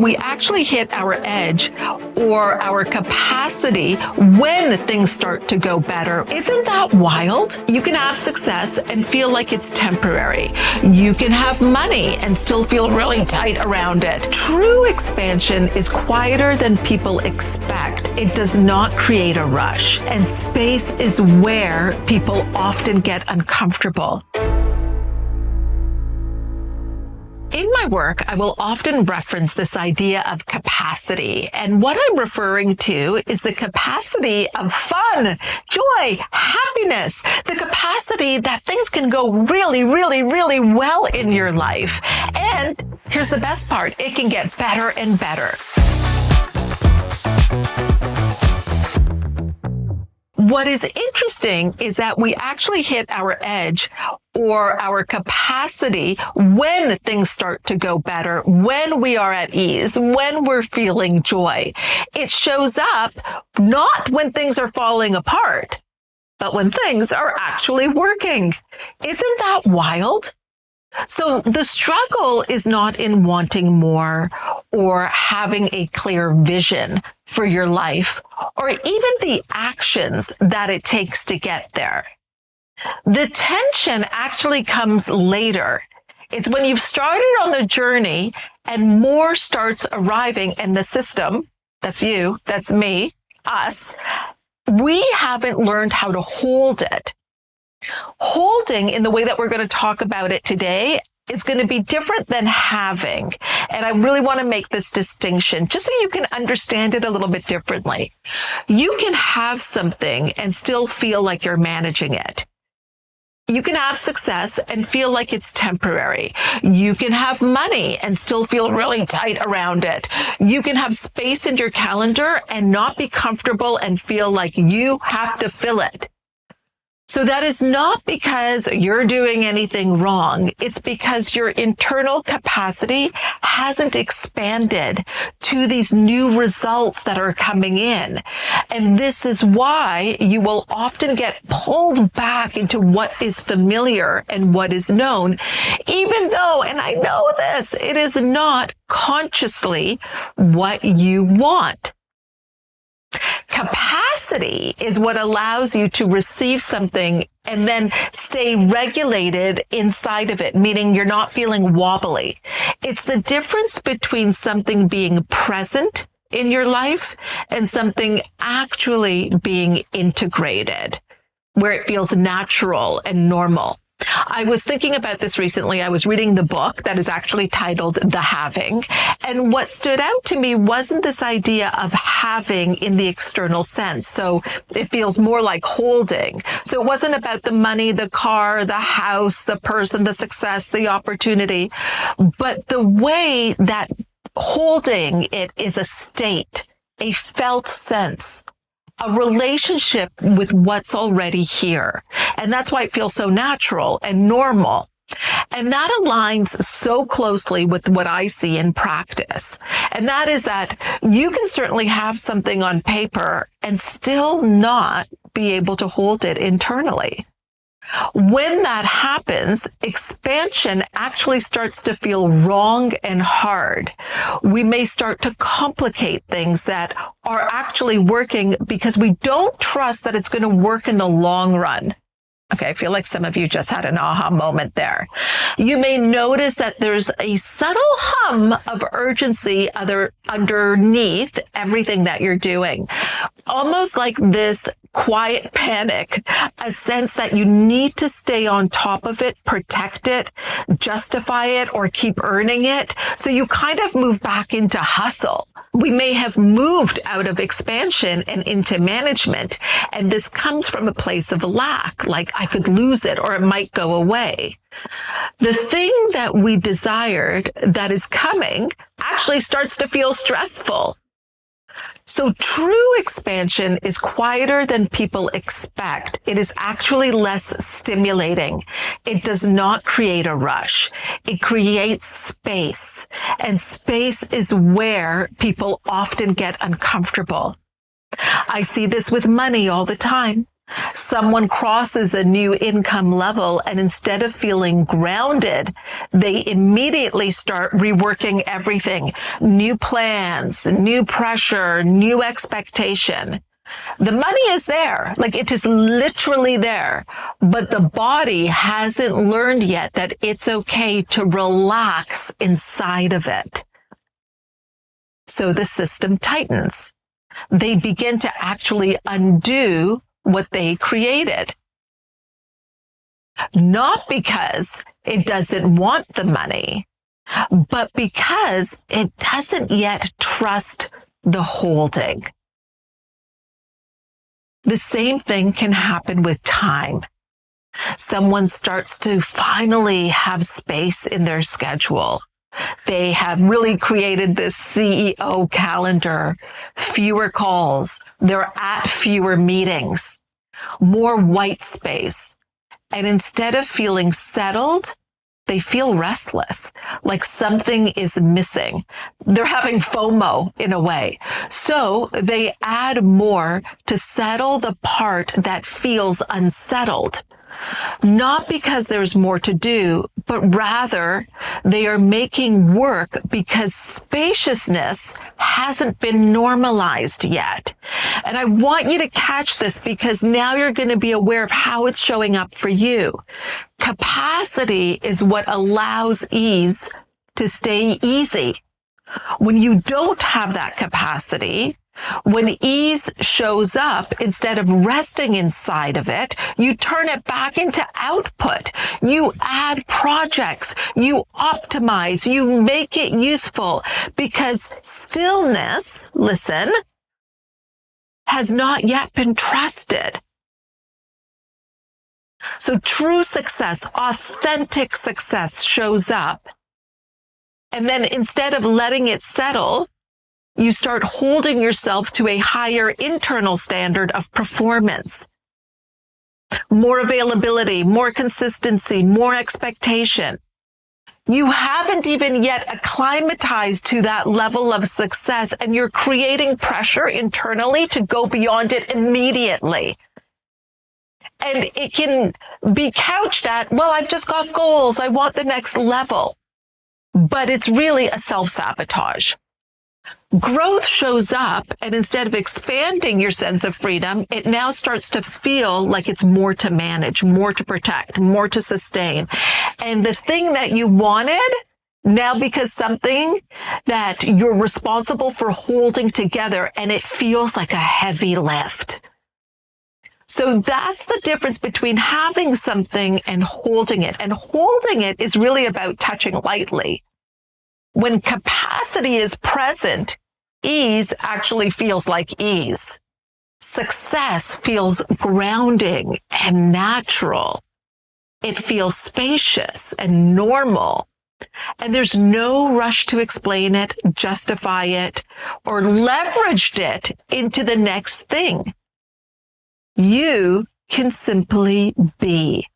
We actually hit our edge or our capacity when things start to go better. Isn't that wild? You can have success and feel like it's temporary. You can have money and still feel really tight around it. True expansion is quieter than people expect. It does not create a rush, and space is where people often get uncomfortable. In my work, I will often reference this idea of capacity. And what I'm referring to is the capacity of fun, joy, happiness, the capacity that things can go really, really, really well in your life. And here's the best part, it can get better and better. What is interesting is that we actually hit our edge or our capacity when things start to go better, when we are at ease, when we're feeling joy. It shows up not when things are falling apart, but when things are actually working. Isn't that wild? So the struggle is not in wanting more or having a clear vision for your life or even the actions that it takes to get there. The tension actually comes later. It's when you've started on the journey and more starts arriving in the system. That's you, that's me, us. We haven't learned how to hold it. Holding, in the way that we're going to talk about it today, is going to be different than having. And I really want to make this distinction just so you can understand it a little bit differently. You can have something and still feel like you're managing it. You can have success and feel like it's temporary. You can have money and still feel really tight around it. You can have space in your calendar and not be comfortable and feel like you have to fill it. So that is not because you're doing anything wrong. It's because your internal capacity hasn't expanded to these new results that are coming in. And this is why you will often get pulled back into what is familiar and what is known, even though, and I know this, it is not consciously what you want. Capacity is what allows you to receive something and then stay regulated inside of it, meaning you're not feeling wobbly. It's the difference between something being present in your life and something actually being integrated, where it feels natural and normal. I was thinking about this recently. I was reading the book that is actually titled The Having. And what stood out to me wasn't this idea of having in the external sense. So it feels more like holding. So it wasn't about the money, the car, the house, the person, the success, the opportunity, but the way that holding it is a state, a felt sense, a relationship with what's already here. And that's why it feels so natural and normal. And that aligns so closely with what I see in practice. And that is that you can certainly have something on paper and still not be able to hold it internally. When that happens, expansion actually starts to feel wrong and hard. We may start to complicate things that are actually working because we don't trust that it's going to work in the long run. Okay, I feel like some of you just had an aha moment there. You may notice that there's a subtle hum of urgency underneath everything that you're doing. Almost like this quiet panic, a sense that you need to stay on top of it, protect it, justify it, or keep earning it. So you kind of move back into hustle. We may have moved out of expansion and into management, and this comes from a place of lack, like I could lose it or it might go away. The thing that we desired that is coming actually starts to feel stressful. So true expansion is quieter than people expect. It is actually less stimulating. It does not create a rush. It creates space. And space is where people often get uncomfortable. I see this with money all the time. Someone crosses a new income level, and instead of feeling grounded, they immediately start reworking everything. New plans, new pressure, new expectation. The money is there, like it is literally there, but the body hasn't learned yet that it's okay to relax inside of it. So the system tightens. They begin to actually undo what they created. Not because it doesn't want the money, but because it doesn't yet trust the holding. The same thing can happen with time. Someone starts to finally have space in their schedule. They have really created this CEO calendar, fewer calls. They're at fewer meetings, more white space. And instead of feeling settled, they feel restless, like something is missing. They're having FOMO in a way. So they add more to settle the part that feels unsettled. Not because there's more to do, but rather they are making work because spaciousness hasn't been normalized yet. And I want you to catch this because now you're going to be aware of how it's showing up for you. Capacity is what allows ease to stay easy. When you don't have that capacity, when ease shows up, instead of resting inside of it, you turn it back into output. You add projects, you optimize, you make it useful because stillness, listen, has not yet been trusted. So true success, authentic success shows up. And then instead of letting it settle, you start holding yourself to a higher internal standard of performance. More availability, more consistency, more expectation. You haven't even yet acclimatized to that level of success, and you're creating pressure internally to go beyond it immediately. And it can be couched at, well, I've just got goals. I want the next level. But it's really a self-sabotage. Growth shows up, and instead of expanding your sense of freedom, it now starts to feel like it's more to manage, more to protect, more to sustain. And the thing that you wanted now becomes something that you're responsible for holding together, and it feels like a heavy lift. So that's the difference between having something and holding it. And holding it is really about touching lightly. When capacity is present, ease actually feels like ease. Success feels grounding and natural. It feels spacious and normal. And there's no rush to explain it, justify it, or leverage it into the next thing. You can simply be.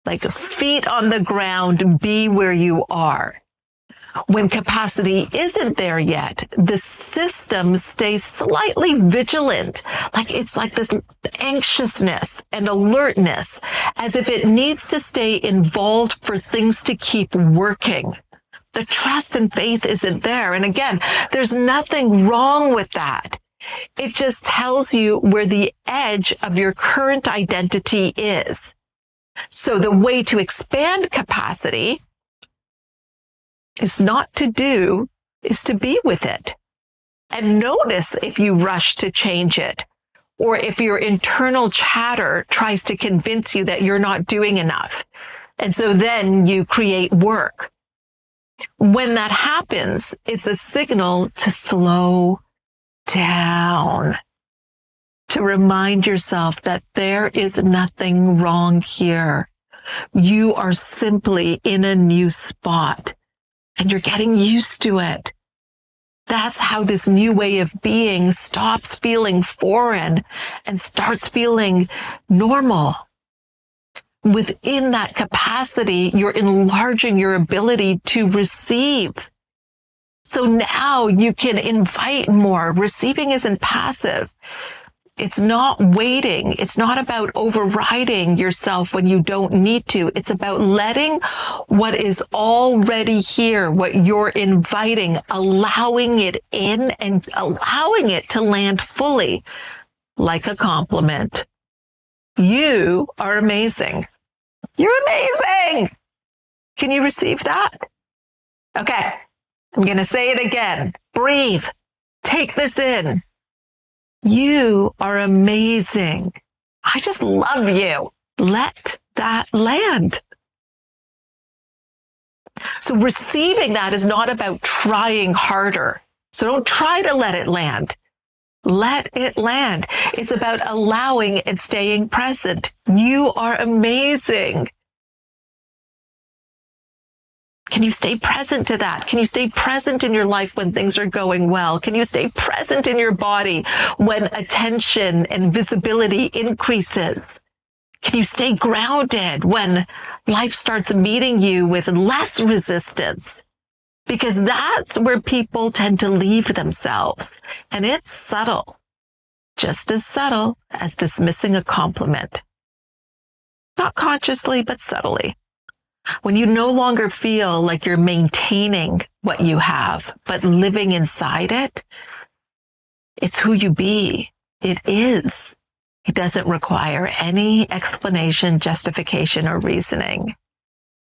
Like feet on the ground, be where you are. When capacity isn't there yet, the system stays slightly vigilant. Like it's like this anxiousness and alertness, as if it needs to stay involved for things to keep working. The trust and faith isn't there. And again, there's nothing wrong with that. It just tells you where the edge of your current identity is. So the way to expand capacity is not to do, is to be with it. And notice if you rush to change it, or if your internal chatter tries to convince you that you're not doing enough. And so then you create work. When that happens, it's a signal to slow down, to remind yourself that there is nothing wrong here. You are simply in a new spot. And you're getting used to it. That's how this new way of being stops feeling foreign and starts feeling normal. Within that capacity, you're enlarging your ability to receive. So now you can invite more. Receiving isn't passive. It's not waiting. It's not about overriding yourself when you don't need to. It's about letting what is already here, what you're inviting, allowing it in and allowing it to land fully like a compliment. You are amazing. You're amazing. Can you receive that? Okay. I'm going to say it again. Breathe. Take this in. You are amazing. I just love you. Let that land. So receiving that is not about trying harder. So don't try to let it land. Let it land. It's about allowing and staying present. You are amazing. Can you stay present to that? Can you stay present in your life when things are going well? Can you stay present in your body when attention and visibility increases? Can you stay grounded when life starts meeting you with less resistance? Because that's where people tend to leave themselves. And it's subtle, just as subtle as dismissing a compliment. Not consciously, but subtly. When you no longer feel like you're maintaining what you have, but living inside it, it's who you be. It is. It doesn't require any explanation, justification, or reasoning.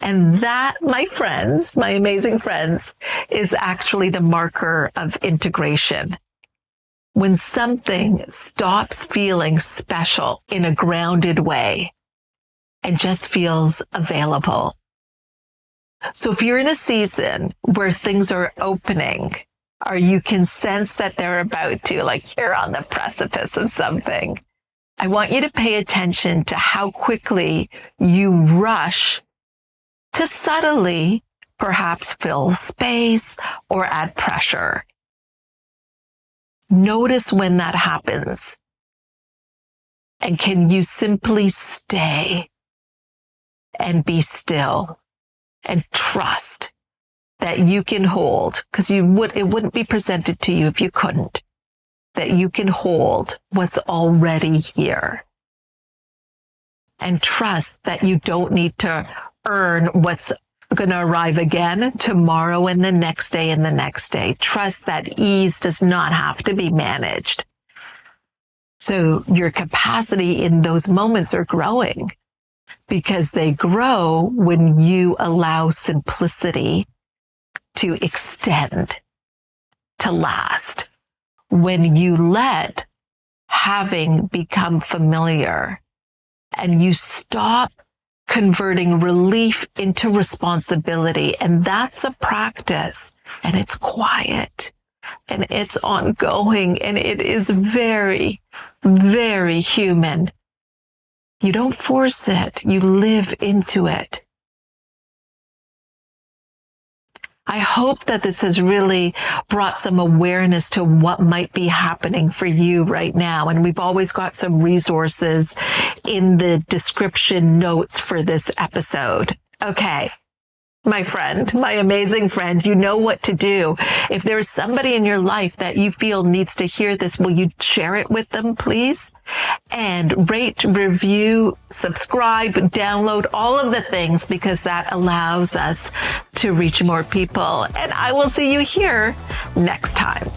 And that, my friends, my amazing friends, is actually the marker of integration. When something stops feeling special in a grounded way and just feels available. So if you're in a season where things are opening, or you can sense that they're about to, like you're on the precipice of something, I want you to pay attention to how quickly you rush to subtly perhaps fill space or add pressure. Notice when that happens. And can you simply stay and be still and trust that you can hold, because it wouldn't be presented to you if you couldn't, that you can hold what's already here. And trust that you don't need to earn what's going to arrive again tomorrow and the next day and the next day. Trust that ease does not have to be managed. So your capacity in those moments are growing, because they grow when you allow simplicity to extend, to last. When you let having become familiar and you stop converting relief into responsibility. And that's a practice, and it's quiet and it's ongoing, and it is very, very human. You don't force it. You live into it. I hope that this has really brought some awareness to what might be happening for you right now. And we've always got some resources in the description notes for this episode. Okay. My friend, my amazing friend, you know what to do. If there's somebody in your life that you feel needs to hear this, will you share it with them, please? And rate, review, subscribe, download, all of the things, because that allows us to reach more people. And I will see you here next time.